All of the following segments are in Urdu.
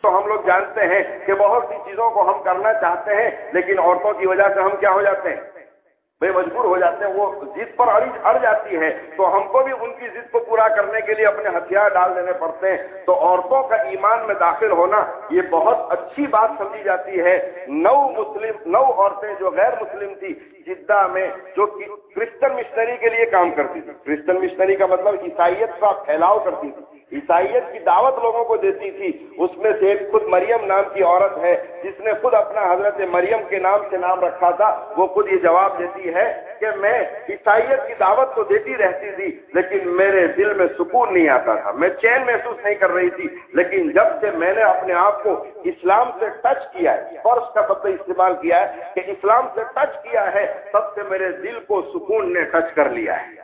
تو ہم لوگ جانتے ہیں کہ بہت سی چیزوں کو ہم کرنا چاہتے ہیں لیکن عورتوں کی وجہ سے ہم کیا ہو جاتے ہیں؟ بے مجبور ہو جاتے ہیں، وہ ضد پر اڑ جاتی ہے تو ہم کو بھی ان کی ضد کو پورا کرنے کے لیے اپنے ہتھیار ڈال دینے پڑتے ہیں۔ تو عورتوں کا ایمان میں داخل ہونا یہ بہت اچھی بات سمجھی جاتی ہے۔ 9 عورتیں جو غیر مسلم تھی جدہ میں، جو کرسچن مشنری کے لیے کام کرتی تھی، کرسچن مشنری کا مطلب عیسائیت کا پھیلاؤ کرتی تھی، عیسائیت کی دعوت لوگوں کو دیتی تھی، اس میں سے ایک خود مریم نام کی عورت ہے جس نے خود اپنا حضرت مریم کے نام سے نام رکھا تھا۔ وہ خود یہ جواب دیتی ہے کہ میں عیسائیت کی دعوت تو دیتی رہتی تھی لیکن میرے دل میں سکون نہیں آتا تھا، میں چین محسوس نہیں کر رہی تھی، لیکن جب سے میں نے اپنے آپ کو اسلام سے ٹچ کیا ہے، فرض کا لفظ استعمال کیا ہے کہ اسلام سے ٹچ کیا ہے، تب سے میرے دل کو سکون نے ٹچ کر لیا ہے،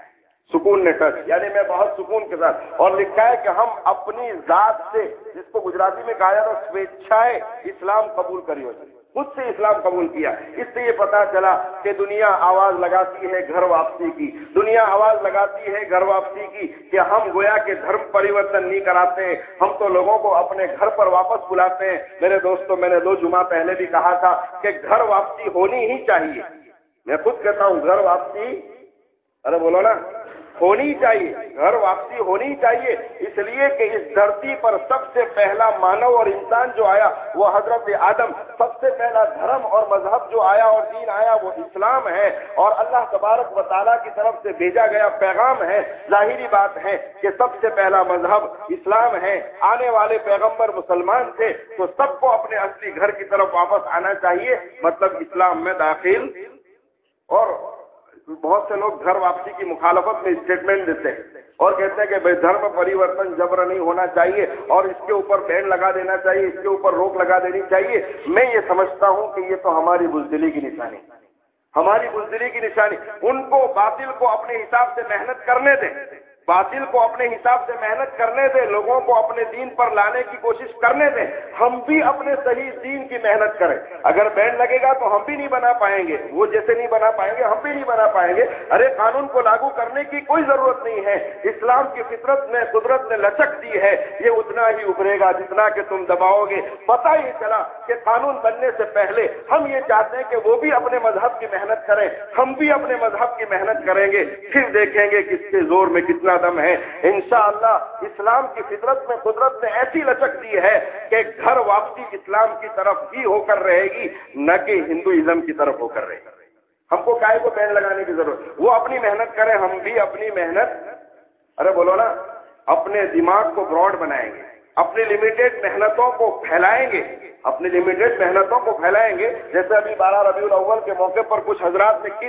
سکون نے ٹچ، یعنی میں بہت سکون کے ساتھ۔ اور لکھا ہے کہ ہم اپنی ذات سے، جس کو گجراتی میں کہا جاتا ہے سویچھائے اسلام قبول کریو، خود سے اسلام قبول کیا۔ اس سے یہ پتا چلا کہ دنیا آواز لگاتی ہے گھر واپسی کی، دنیا آواز لگاتی ہے گھر واپسی کی، کہ ہم گویا کہ دھرم پریورتن نہیں کراتے ہیں، ہم تو لوگوں کو اپنے گھر پر واپس بلاتے ہیں۔ میرے دوستوں، میں نے 2 جمعہ پہلے بھی کہا تھا کہ گھر واپسی ہونی ہی چاہیے، میں خود کہتا ہوں گھر واپسی، ارے بولو نا، ہونی چاہیے، گھر واپسی ہونی چاہیے، اس لیے کہ اس دھرتی پر سب سے پہلا مانو اور انسان جو آیا وہ حضرت آدم، سب سے پہلا دھرم اور مذہب جو آیا اور دین آیا وہ اسلام ہے، اور اللہ تبارک و تعالیٰ کی طرف سے بھیجا گیا پیغام ہے۔ ظاہری بات ہے کہ سب سے پہلا مذہب اسلام ہے، آنے والے پیغمبر مسلمان تھے، تو سب کو اپنے اصلی گھر کی طرف واپس آنا چاہیے، مطلب اسلام میں داخل۔ اور بہت سے لوگ گھر واپسی کی مخالفت میں اسٹیٹمنٹ دیتے ہیں اور کہتے ہیں کہ بھائی دھرم پریورتن جبر نہیں ہونا چاہیے اور اس کے اوپر بین لگا دینا چاہیے، اس کے اوپر روک لگا دینی چاہیے۔ میں یہ سمجھتا ہوں کہ یہ تو ہماری بزدلی کی نشانی، ہماری بزدلی کی نشانی۔ ان کو باطل کو اپنے حساب سے محنت کرنے دیں، باطل کو اپنے حساب سے محنت کرنے دیں، لوگوں کو اپنے دین پر لانے کی کوشش کرنے دیں، ہم بھی اپنے صحیح دین کی محنت کریں۔ اگر بین لگے گا تو ہم بھی نہیں بنا پائیں گے، وہ جیسے نہیں بنا پائیں گے ہم بھی نہیں بنا پائیں گے۔ ارے قانون کو لاگو کرنے کی کوئی ضرورت نہیں ہے، اسلام کی فطرت میں قدرت نے لچک دی ہے، یہ اتنا ہی ابھرے گا جتنا کہ تم دباؤ گے۔ پتہ ہی چلا کہ قانون بننے سے پہلے ہم یہ چاہتے ہیں کہ وہ بھی اپنے مذہب کی محنت کریں، ہم بھی اپنے مذہب کی محنت کریں گے، پھر دیکھیں گے کس کے زور میں کتنا دم ہے۔ انشاءاللہ اسلام کی فطرت میں قدرت نے ایسی لچک دی ہے کہ گھر واپسی اسلام کی طرف ہی ہو کر رہے گی، نہ کہ ہندوازم کی طرف ہو کر رہے گی۔ ہم کو کائے کو بین لگانے کی ضرورت، وہ اپنی محنت کریں، ہم بھی اپنی محنت، ارے بولو نا، اپنے دماغ کو براڈ بنائیں گے، اپنی لمیٹڈ محنتوں کو پھیلائیں گے، اپنی لمیٹڈ محنتوں کو پھیلائیں گے۔ جیسے ابھی 12 ربیع الاول کے موقع پر کچھ حضرات نے کی